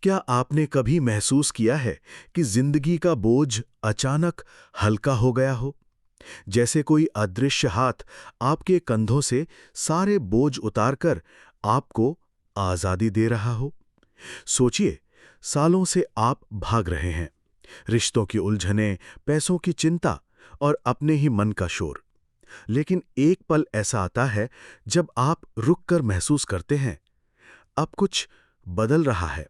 क्या आपने कभी महसूस किया है कि जिंदगी का बोझ अचानक हल्का हो गया हो? जैसे कोई अदृश्य हाथ आपके कंधों से सारे बोझ उतारकर आपको आजादी दे रहा हो। सोचिए, सालों से आप भाग रहे हैं, रिश्तों की उलझनें, पैसों की चिंता और अपने ही मन का शोर। लेकिन एक पल ऐसा आता है जब आप रुक कर महसूस करते हैं, अब कुछ बदल रहा है,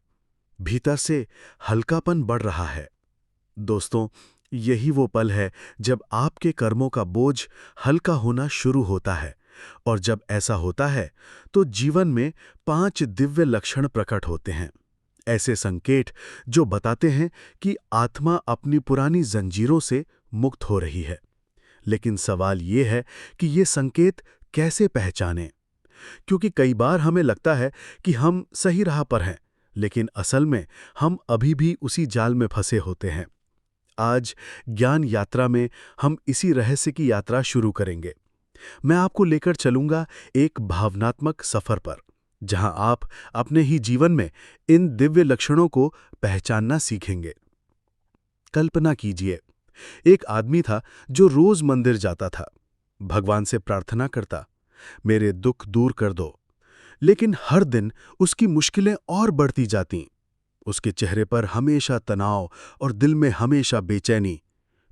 भीतर से हल्कापन बढ़ रहा है। दोस्तों, यही वो पल है जब आपके कर्मों का बोझ हल्का होना शुरू होता है। और जब ऐसा होता है तो जीवन में 5 दिव्य लक्षण प्रकट होते हैं, ऐसे संकेत जो बताते हैं कि आत्मा अपनी पुरानी जंजीरों से मुक्त हो रही है। लेकिन सवाल ये है कि ये संकेत कैसे पहचानें? क्योंकि कई बार हमें लगता है कि हम सही राह पर हैं, लेकिन असल में हम अभी भी उसी जाल में फंसे होते हैं। आज ज्ञान यात्रा में हम इसी रहस्य की यात्रा शुरू करेंगे। मैं आपको लेकर चलूंगा एक भावनात्मक सफर पर, जहां आप अपने ही जीवन में इन दिव्य लक्षणों को पहचानना सीखेंगे। कल्पना कीजिए, एक आदमी था जो रोज मंदिर जाता था, भगवान से प्रार्थना करता, मेरे दुख दूर कर दो। लेकिन हर दिन उसकी मुश्किलें और बढ़ती जातीं। उसके चेहरे पर हमेशा तनाव और दिल में हमेशा बेचैनी।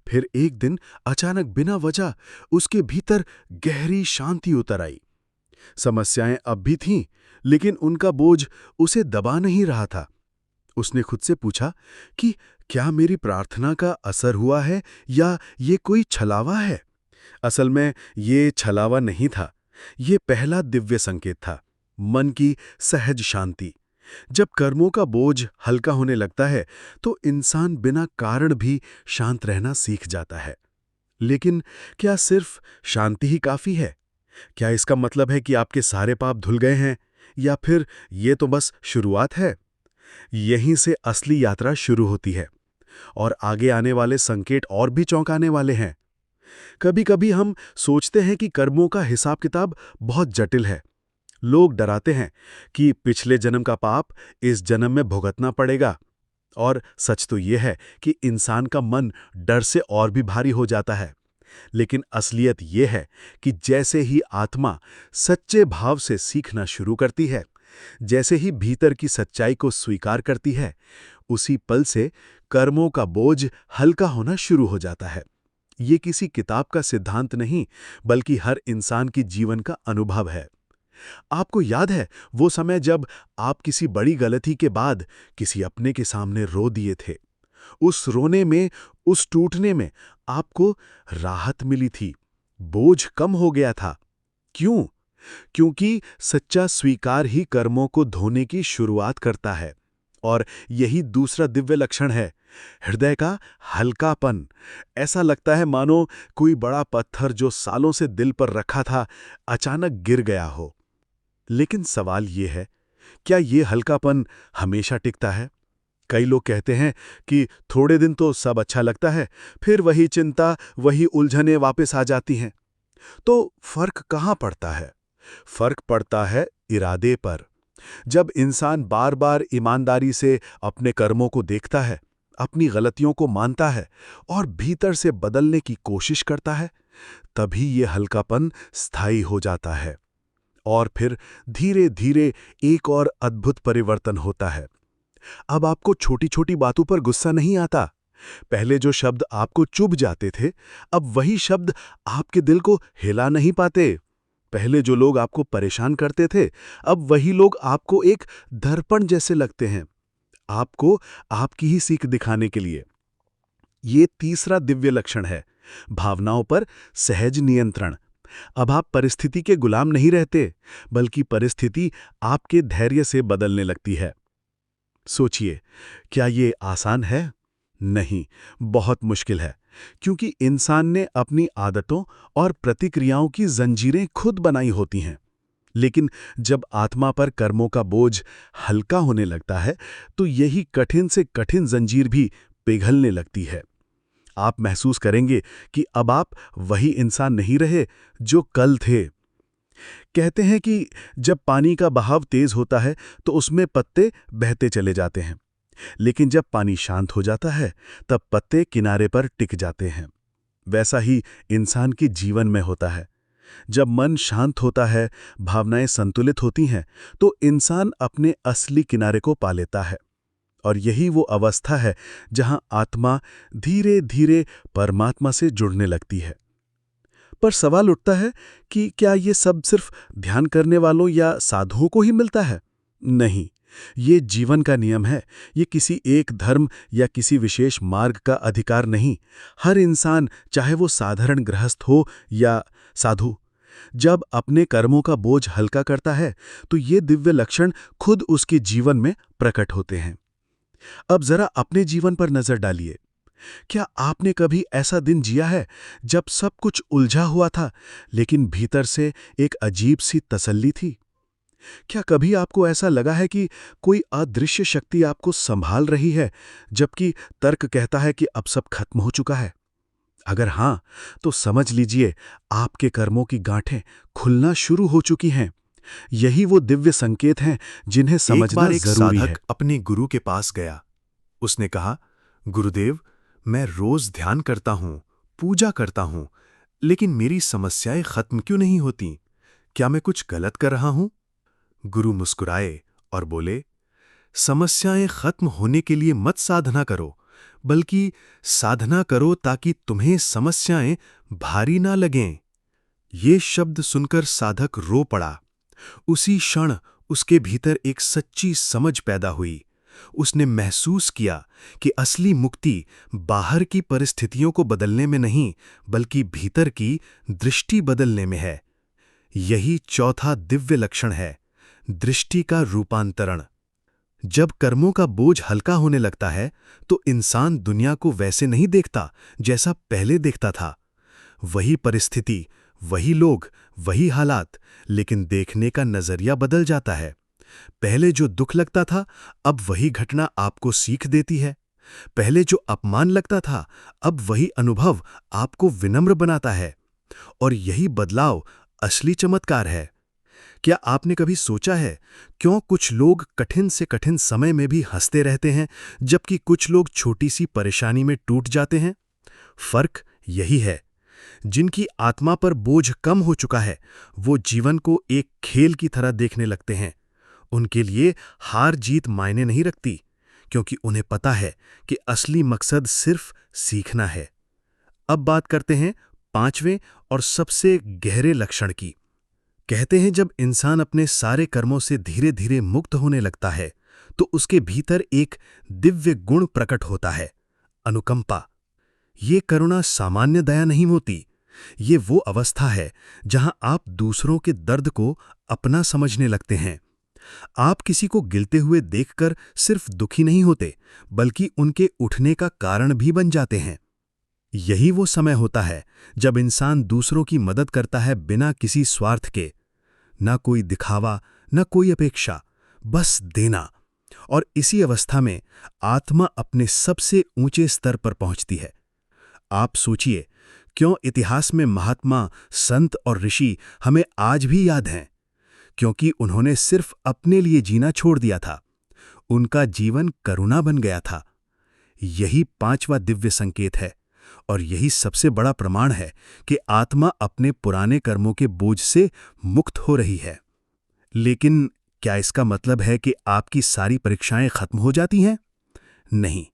फिर एक दिन अचानक बिना वजह उसके भीतर गहरी शांति उतर आई। समस्याएं अब भी थीं, लेकिन उनका बोझ उसे दबा नहीं रहा था। उसने खुद से पूछा कि क्या मेरी प्रार्थना का असर हुआ है या ये कोई छलावा है? असल में ये छलावा नहीं था, ये पहला दिव्य संकेत था, मन की सहज शांति। जब कर्मों का बोझ हल्का होने लगता है तो इंसान बिना कारण भी शांत रहना सीख जाता है। लेकिन क्या सिर्फ शांति ही काफी है? क्या इसका मतलब है कि आपके सारे पाप धुल गए हैं, या फिर ये तो बस शुरुआत है? यहीं से असली यात्रा शुरू होती है और आगे आने वाले संकेत और भी चौंकाने वाले हैं। कभी-कभी हम सोचते हैं कि कर्मों का हिसाब किताब बहुत जटिल है। लोग डराते हैं कि पिछले जन्म का पाप इस जन्म में भुगतना पड़ेगा। और सच तो यह है कि इंसान का मन डर से और भी भारी हो जाता है। लेकिन असलियत यह है कि जैसे ही आत्मा सच्चे भाव से सीखना शुरू करती है, जैसे ही भीतर की सच्चाई को स्वीकार करती है, उसी पल से कर्मों का बोझ हल्का होना शुरू हो जाता है। ये किसी किताब का सिद्धांत नहीं, बल्कि हर इंसान की जीवन का अनुभव है। आपको याद है वो समय जब आप किसी बड़ी गलती के बाद किसी अपने के सामने रो दिए थे? उस रोने में, उस टूटने में आपको राहत मिली थी, बोझ कम हो गया था। क्यों? क्योंकि सच्चा स्वीकार ही कर्मों को धोने की शुरुआत करता है। और यही दूसरा दिव्य लक्षण है, हृदय का हल्कापन। ऐसा लगता है मानो कोई बड़ा पत्थर जो सालों से दिल पर रखा था, अचानक गिर गया हो। लेकिन सवाल ये है, क्या ये हल्कापन हमेशा टिकता है? कई लोग कहते हैं कि थोड़े दिन तो सब अच्छा लगता है, फिर वही चिंता, वही उलझनें वापस आ जाती हैं। तो फर्क कहाँ पड़ता है? फर्क पड़ता है इरादे पर। जब इंसान बार बार ईमानदारी से अपने कर्मों को देखता है, अपनी गलतियों को मानता है और भीतर से बदलने की कोशिश करता है, तभी ये हल्कापन स्थायी हो जाता है। और फिर धीरे धीरे एक और अद्भुत परिवर्तन होता है। अब आपको छोटी छोटी बातों पर गुस्सा नहीं आता। पहले जो शब्द आपको चुभ जाते थे, अब वही शब्द आपके दिल को हिला नहीं पाते। पहले जो लोग आपको परेशान करते थे, अब वही लोग आपको एक दर्पण जैसे लगते हैं, आपको आपकी ही सीख दिखाने के लिए। ये तीसरा दिव्य लक्षण है, भावनाओं पर सहज नियंत्रण। अब आप परिस्थिति के गुलाम नहीं रहते, बल्कि परिस्थिति आपके धैर्य से बदलने लगती है। सोचिए, क्या ये आसान है? नहीं, बहुत मुश्किल है, क्योंकि इंसान ने अपनी आदतों और प्रतिक्रियाओं की जंजीरें खुद बनाई होती हैं। लेकिन जब आत्मा पर कर्मों का बोझ हल्का होने लगता है, तो यही कठिन से कठिन जंजीर भी पिघलने लगती है। आप महसूस करेंगे कि अब आप वही इंसान नहीं रहे जो कल थे। कहते हैं कि जब पानी का बहाव तेज होता है तो उसमें पत्ते बहते चले जाते हैं, लेकिन जब पानी शांत हो जाता है तब पत्ते किनारे पर टिक जाते हैं। वैसा ही इंसान के जीवन में होता है। जब मन शांत होता है, भावनाएं संतुलित होती हैं, तो इंसान अपने असली किनारे को पा लेता है। और यही वो अवस्था है जहां आत्मा धीरे धीरे परमात्मा से जुड़ने लगती है। पर सवाल उठता है कि क्या ये सब सिर्फ ध्यान करने वालों या साधुओं को ही मिलता है? नहीं, ये जीवन का नियम है। ये किसी एक धर्म या किसी विशेष मार्ग का अधिकार नहीं। हर इंसान, चाहे वो साधारण गृहस्थ हो या साधु, जब अपने कर्मों का बोझ हल्का करता है तो ये दिव्य लक्षण खुद उसके जीवन में प्रकट होते हैं। अब जरा अपने जीवन पर नजर डालिए। क्या आपने कभी ऐसा दिन जिया है जब सब कुछ उलझा हुआ था, लेकिन भीतर से एक अजीब सी तसल्ली थी? क्या कभी आपको ऐसा लगा है कि कोई अदृश्य शक्ति आपको संभाल रही है, जबकि तर्क कहता है कि अब सब खत्म हो चुका है? अगर हां, तो समझ लीजिए आपके कर्मों की गांठें खुलना शुरू हो चुकी हैं। यही वो दिव्य संकेत हैं जिन्हें समझना एक जरूरी है। साधक अपने गुरु के पास गया। उसने कहा, गुरुदेव, मैं रोज ध्यान करता हूं, पूजा करता हूं, लेकिन मेरी समस्याएं खत्म क्यों नहीं होती? क्या मैं कुछ गलत कर रहा हूं? गुरु मुस्कुराए और बोले, समस्याएं खत्म होने के लिए मत साधना करो, बल्कि साधना करो ताकि तुम्हें समस्याएं भारी ना लगें। ये शब्द सुनकर साधक रो पड़ा। उसी क्षण उसके भीतर एक सच्ची समझ पैदा हुई। उसने महसूस किया कि असली मुक्ति बाहर की परिस्थितियों को बदलने में नहीं, बल्कि भीतर की दृष्टि बदलने में है। यही चौथा दिव्य लक्षण है, दृष्टि का रूपांतरण। जब कर्मों का बोझ हल्का होने लगता है तो इंसान दुनिया को वैसे नहीं देखता जैसा पहले देखता था। वही परिस्थिति, वही लोग, वही हालात, लेकिन देखने का नजरिया बदल जाता है। पहले जो दुख लगता था, अब वही घटना आपको सीख देती है। पहले जो अपमान लगता था, अब वही अनुभव आपको विनम्र बनाता है। और यही बदलाव असली चमत्कार है। क्या आपने कभी सोचा है क्यों कुछ लोग कठिन से कठिन समय में भी हंसते रहते हैं, जबकि कुछ लोग छोटी सी परेशानी में टूट जाते हैं? फर्क यही है, जिनकी आत्मा पर बोझ कम हो चुका है, वो जीवन को एक खेल की तरह देखने लगते हैं। उनके लिए हार जीत मायने नहीं रखती, क्योंकि उन्हें पता है कि असली मकसद सिर्फ सीखना है। अब बात करते हैं पांचवें और सबसे गहरे लक्षण की। कहते हैं जब इंसान अपने सारे कर्मों से धीरे धीरे मुक्त होने लगता है तो उसके भीतर एक दिव्य गुण प्रकट होता है, अनुकंपा। ये करुणा सामान्य दया नहीं होती। ये वो अवस्था है जहां आप दूसरों के दर्द को अपना समझने लगते हैं। आप किसी को गिलते हुए देखकर सिर्फ दुखी नहीं होते, बल्कि उनके उठने का कारण भी बन जाते हैं। यही वो समय होता है जब इंसान दूसरों की मदद करता है बिना किसी स्वार्थ के। ना कोई दिखावा, ना कोई अपेक्षा, बस देना। और इसी अवस्था में आत्मा अपने सबसे ऊंचे स्तर पर पहुंचती है। आप सोचिए, क्यों इतिहास में महात्मा, संत और ऋषि हमें आज भी याद हैं? क्योंकि उन्होंने सिर्फ अपने लिए जीना छोड़ दिया था। उनका जीवन करुणा बन गया था। यही पांचवा दिव्य संकेत है, और यही सबसे बड़ा प्रमाण है कि आत्मा अपने पुराने कर्मों के बोझ से मुक्त हो रही है। लेकिन क्या इसका मतलब है कि आपकी सारी परीक्षाएं खत्म हो जाती हैं? नहीं,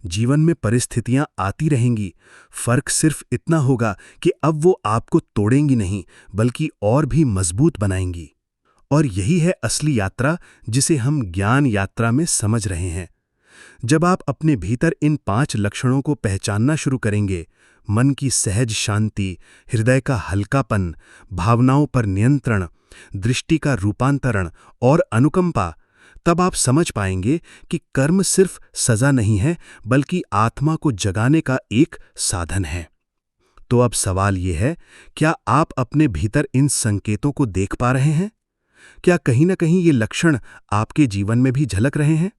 जीवन में परिस्थितियां आती रहेंगी। फर्क सिर्फ इतना होगा कि अब वो आपको तोड़ेंगी नहीं, बल्कि और भी मजबूत बनाएंगी। और यही है असली यात्रा, जिसे हम ज्ञान यात्रा में समझ रहे हैं। जब आप अपने भीतर इन 5 लक्षणों को पहचानना शुरू करेंगे, मन की सहज शांति, हृदय का हल्कापन, भावनाओं पर नियंत्रण, दृष्टि का रूपांतरण और अनुकंपा, तब आप समझ पाएंगे कि कर्म सिर्फ सजा नहीं है, बल्कि आत्मा को जगाने का एक साधन है। तो अब सवाल यह है, क्या आप अपने भीतर इन संकेतों को देख पा रहे हैं? क्या कहीं ना कहीं ये लक्षण आपके जीवन में भी झलक रहे हैं?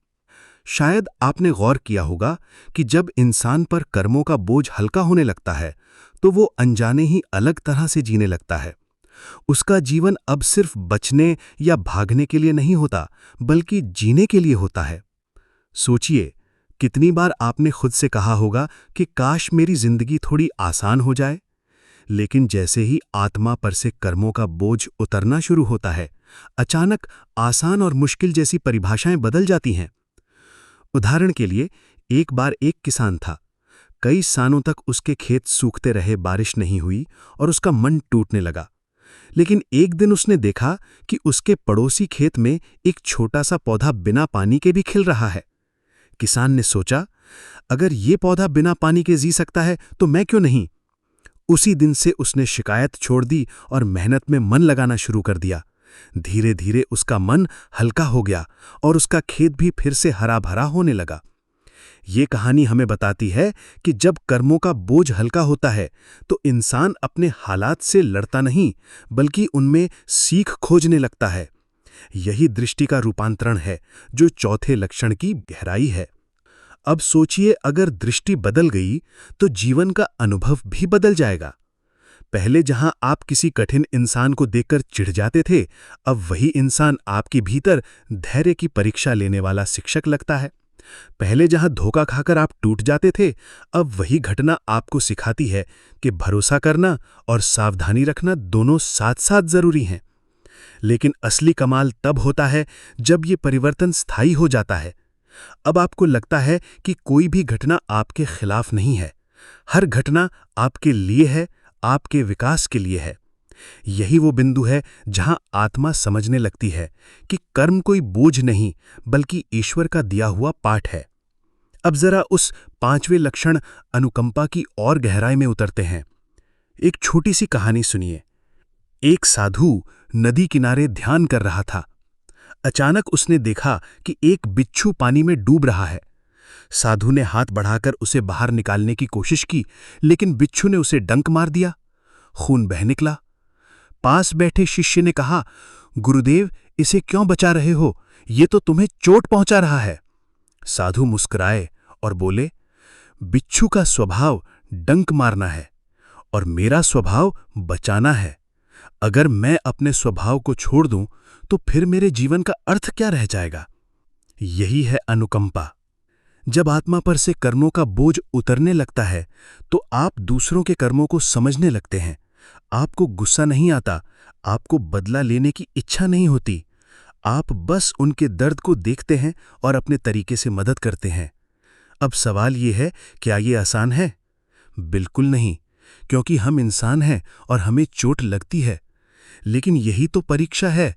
शायद आपने गौर किया होगा कि जब इंसान पर कर्मों का बोझ हल्का होने लगता है, तो वो अनजाने ही अलग तरह से जीने लगता है। उसका जीवन अब सिर्फ बचने या भागने के लिए नहीं होता, बल्कि जीने के लिए होता है। सोचिए, कितनी बार आपने खुद से कहा होगा कि काश मेरी जिंदगी थोड़ी आसान हो जाए। लेकिन जैसे ही आत्मा पर से कर्मों का बोझ उतरना शुरू होता है, अचानक आसान और मुश्किल जैसी परिभाषाएं बदल जाती हैं। उदाहरण के लिए, एक बार एक किसान था। कई सालों तक उसके खेत सूखते रहे, बारिश नहीं हुई और उसका मन टूटने लगा। लेकिन एक दिन उसने देखा कि उसके पड़ोसी खेत में एक छोटा सा पौधा बिना पानी के भी खिल रहा है। किसान ने सोचा, अगर ये पौधा बिना पानी के जी सकता है तो मैं क्यों नहीं। उसी दिन से उसने शिकायत छोड़ दी और मेहनत में मन लगाना शुरू कर दिया। धीरे धीरे उसका मन हल्का हो गया और उसका खेत भी फिर से हरा भरा होने लगा। ये कहानी हमें बताती है कि जब कर्मों का बोझ हल्का होता है तो इंसान अपने हालात से लड़ता नहीं, बल्कि उनमें सीख खोजने लगता है। यही दृष्टि का रूपांतरण है, जो चौथे लक्षण की गहराई है। अब सोचिए, अगर दृष्टि बदल गई तो जीवन का अनुभव भी बदल जाएगा। पहले जहां आप किसी कठिन इंसान को देखकर चिढ़ जाते थे, अब वही इंसान आपके भीतर धैर्य की परीक्षा लेने वाला शिक्षक लगता है। पहले जहां धोखा खाकर आप टूट जाते थे, अब वही घटना आपको सिखाती है कि भरोसा करना और सावधानी रखना दोनों साथ साथ जरूरी हैं। लेकिन असली कमाल तब होता है जब ये परिवर्तन स्थायी हो जाता है। अब आपको लगता है कि कोई भी घटना आपके खिलाफ नहीं है। हर घटना आपके लिए है, आपके विकास के लिए है। यही वो बिंदु है जहां आत्मा समझने लगती है कि कर्म कोई बोझ नहीं, बल्कि ईश्वर का दिया हुआ पाठ है। अब जरा उस पांचवें लक्षण अनुकंपा की और गहराई में उतरते हैं। एक छोटी सी कहानी सुनिए। एक साधु नदी किनारे ध्यान कर रहा था। अचानक उसने देखा कि एक बिच्छू पानी में डूब रहा है। साधु ने हाथ बढ़ाकर उसे बाहर निकालने की कोशिश की, लेकिन बिच्छू ने उसे डंक मार दिया। खून बह निकला। पास बैठे शिष्य ने कहा, गुरुदेव, इसे क्यों बचा रहे हो? ये तो तुम्हें चोट पहुंचा रहा है। साधु मुस्कुराए और बोले, बिच्छू का स्वभाव डंक मारना है और मेरा स्वभाव बचाना है। अगर मैं अपने स्वभाव को छोड़ दूं तो फिर मेरे जीवन का अर्थ क्या रह जाएगा? यही है अनुकंपा। जब आत्मा पर से कर्मों का बोझ उतरने लगता है तो आप दूसरों के कर्मों को समझने लगते हैं। आपको गुस्सा नहीं आता, आपको बदला लेने की इच्छा नहीं होती। आप बस उनके दर्द को देखते हैं और अपने तरीके से मदद करते हैं। अब सवाल ये है, क्या ये आसान है? बिल्कुल नहीं, क्योंकि हम इंसान हैं और हमें चोट लगती है। लेकिन यही तो परीक्षा है।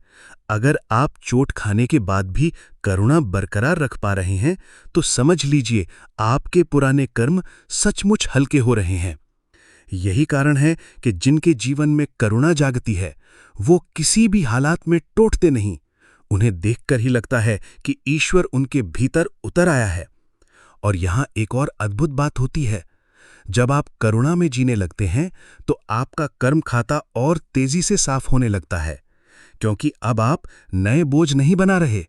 अगर आप चोट खाने के बाद भी करुणा बरकरार रख पा रहे हैं तो समझ लीजिए आपके पुराने कर्म सचमुच हल्के हो रहे हैं। यही कारण है कि जिनके जीवन में करुणा जागती है वो किसी भी हालात में टूटते नहीं। उन्हें देखकर ही लगता है कि ईश्वर उनके भीतर उतर आया है। और यहां एक और अद्भुत बात होती है। जब आप करुणा में जीने लगते हैं तो आपका कर्म खाता और तेजी से साफ होने लगता है, क्योंकि अब आप नए बोझ नहीं बना रहे,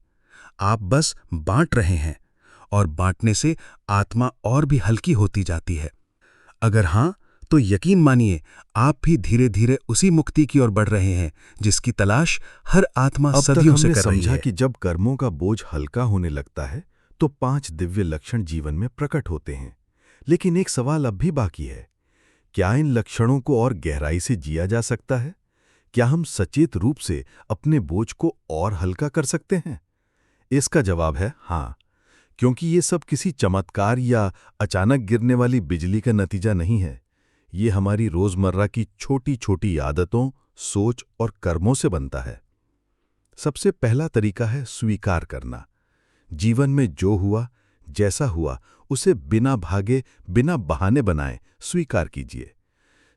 आप बस बांट रहे हैं और बांटने से आत्मा और भी हल्की होती जाती है। अगर हां, तो यकीन मानिए आप भी धीरे धीरे उसी मुक्ति की ओर बढ़ रहे हैं जिसकी तलाश हर आत्मा सदियों से कर रही समझा है। कि जब कर्मों का बोझ हल्का होने लगता है तो 5 दिव्य लक्षण जीवन में प्रकट होते हैं। लेकिन एक सवाल अब भी बाकी है, क्या इन लक्षणों को और गहराई से जिया जा सकता है? क्या हम सचेत रूप से अपने बोझ को और हल्का कर सकते हैं? इसका जवाब है हाँ, क्योंकि ये सब किसी चमत्कार या अचानक गिरने वाली बिजली का नतीजा नहीं है। ये हमारी रोजमर्रा की छोटी छोटी आदतों, सोच और कर्मों से बनता है। सबसे पहला तरीका है स्वीकार करना। जीवन में जो हुआ, जैसा हुआ, उसे बिना भागे, बिना बहाने बनाए स्वीकार कीजिए।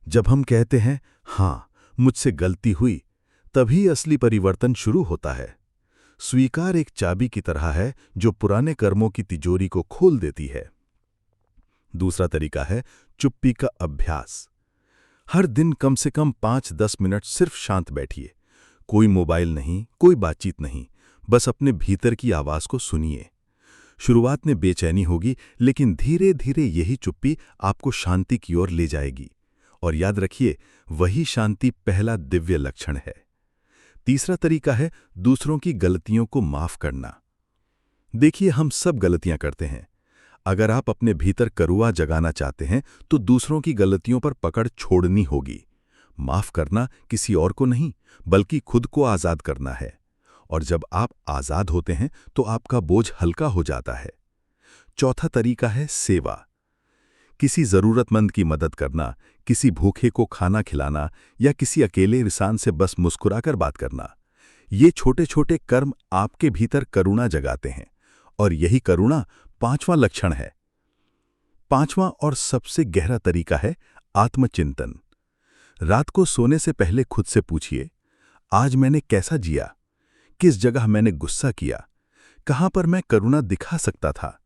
जब हम कहते हैं हाँ, मुझसे गलती हुई, तभी असली परिवर्तन शुरू होता है। स्वीकार एक चाबी की तरह है जो पुराने कर्मों की तिजोरी को खोल देती है। दूसरा तरीका है चुप्पी का अभ्यास। हर दिन कम से कम 5-10 मिनट सिर्फ शांत बैठिए। कोई मोबाइल नहीं, कोई बातचीत नहीं, बस अपने भीतर की आवाज को सुनिए। शुरुआत में बेचैनी होगी, लेकिन धीरे धीरे यही चुप्पी आपको शांति की ओर ले जाएगी। और याद रखिए, वही शांति पहला दिव्य लक्षण है। तीसरा तरीका है दूसरों की गलतियों को माफ करना। देखिए, हम सब गलतियां करते हैं। अगर आप अपने भीतर करुणा जगाना चाहते हैं तो दूसरों की गलतियों पर पकड़ छोड़नी होगी। माफ करना किसी और को नहीं, बल्कि खुद को आजाद करना है। और जब आप आजाद होते हैं तो आपका बोझ हल्का हो जाता है। चौथा तरीका है सेवा। किसी जरूरतमंद की मदद करना, किसी भूखे को खाना खिलाना या किसी अकेले इंसान से बस मुस्कुराकर बात करना। ये छोटे छोटे कर्म आपके भीतर करुणा जगाते हैं, और यही करुणा पांचवां लक्षण है। पांचवां और सबसे गहरा तरीका है आत्मचिंतन। रात को सोने से पहले खुद से पूछिए, आज मैंने कैसा जिया? किस जगह मैंने गुस्सा किया? कहां पर मैं करुणा दिखा सकता था?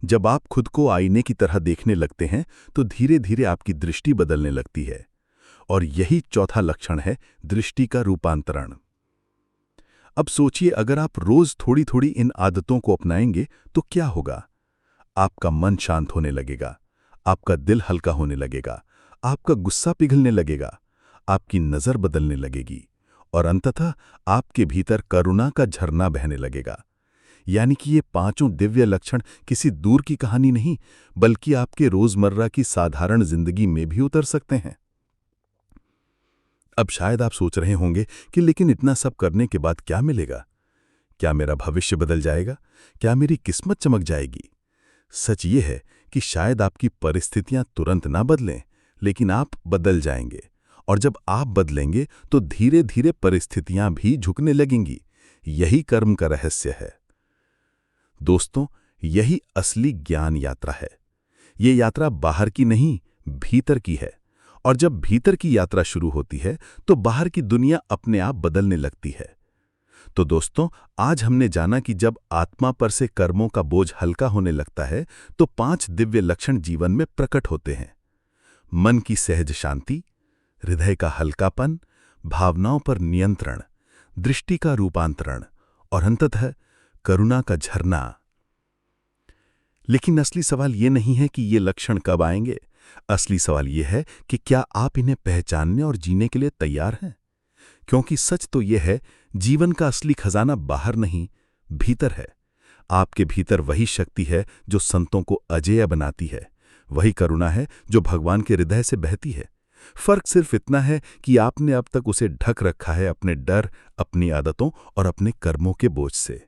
जब आप खुद को आईने की तरह देखने लगते हैं तो धीरे धीरे आपकी दृष्टि बदलने लगती है। और यही चौथा लक्षण है दृष्टि का रूपांतरण। अब सोचिए, अगर आप रोज थोड़ी थोड़ी इन आदतों को अपनाएंगे तो क्या होगा? आपका मन शांत होने लगेगा, आपका दिल हल्का होने लगेगा, आपका गुस्सा पिघलने लगेगा, आपकी नजर बदलने लगेगी, और अंततः आपके भीतर करुणा का झरना बहने लगेगा। यानी कि ये पांचों दिव्य लक्षण किसी दूर की कहानी नहीं, बल्कि आपके रोजमर्रा की साधारण जिंदगी में भी उतर सकते हैं। अब शायद आप सोच रहे होंगे कि लेकिन इतना सब करने के बाद क्या मिलेगा? क्या मेरा भविष्य बदल जाएगा? क्या मेरी किस्मत चमक जाएगी? सच ये है कि शायद आपकी परिस्थितियां तुरंत ना बदलें, लेकिन आप बदल जाएंगे। और जब आप बदलेंगे तो धीरे धीरे परिस्थितियां भी झुकने लगेंगी। यही कर्म का रहस्य है। दोस्तों, यही असली ज्ञान यात्रा है। ये यात्रा बाहर की नहीं, भीतर की है। और जब भीतर की यात्रा शुरू होती है तो बाहर की दुनिया अपने आप बदलने लगती है। तो दोस्तों, आज हमने जाना कि जब आत्मा पर से कर्मों का बोझ हल्का होने लगता है तो 5 दिव्य लक्षण जीवन में प्रकट होते हैं। मन की सहज शांति, हृदय का हल्कापन, भावनाओं पर नियंत्रण, दृष्टि का रूपांतरण और अंततः करुणा का झरना। लेकिन असली सवाल ये नहीं है कि ये लक्षण कब आएंगे। असली सवाल ये है कि क्या आप इन्हें पहचानने और जीने के लिए तैयार हैं? क्योंकि सच तो यह है, जीवन का असली खजाना बाहर नहीं, भीतर है। आपके भीतर वही शक्ति है जो संतों को अजेय बनाती है। वही करुणा है जो भगवान के हृदय से बहती है। फर्क सिर्फ इतना है कि आपने अब तक उसे ढक रखा है अपने डर, अपनी आदतों और अपने कर्मों के बोझ से।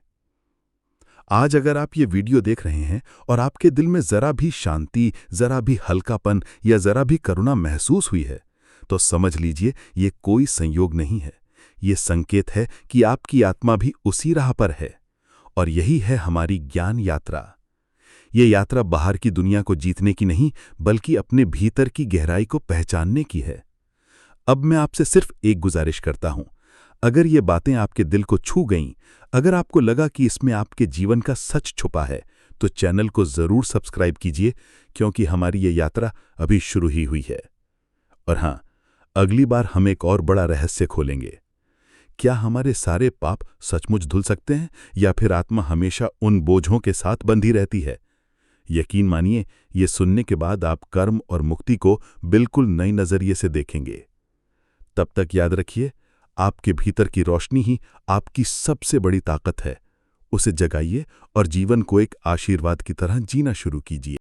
आज अगर आप ये वीडियो देख रहे हैं और आपके दिल में जरा भी शांति, जरा भी हल्कापन या जरा भी करुणा महसूस हुई है, तो समझ लीजिए ये कोई संयोग नहीं है। ये संकेत है कि आपकी आत्मा भी उसी राह पर है। और यही है हमारी ज्ञान यात्रा। ये यात्रा बाहर की दुनिया को जीतने की नहीं, बल्कि अपने भीतर की गहराई को पहचानने की है। अब मैं आपसे सिर्फ एक गुजारिश करता हूं, अगर ये बातें आपके दिल को छू गईं, अगर आपको लगा कि इसमें आपके जीवन का सच छुपा है, तो चैनल को जरूर सब्सक्राइब कीजिए, क्योंकि हमारी ये यात्रा अभी शुरू ही हुई है। और हां, अगली बार हम एक और बड़ा रहस्य खोलेंगे। क्या हमारे सारे पाप सचमुच धुल सकते हैं, या फिर आत्मा हमेशा उन बोझों के साथ बंधी रहती है? यकीन मानिए, ये सुनने के बाद आप कर्म और मुक्ति को बिल्कुल नई नजरिए से देखेंगे। तब तक याद रखिए, आपके भीतर की रोशनी ही आपकी सबसे बड़ी ताकत है। उसे जगाइए और जीवन को एक आशीर्वाद की तरह जीना शुरू कीजिए।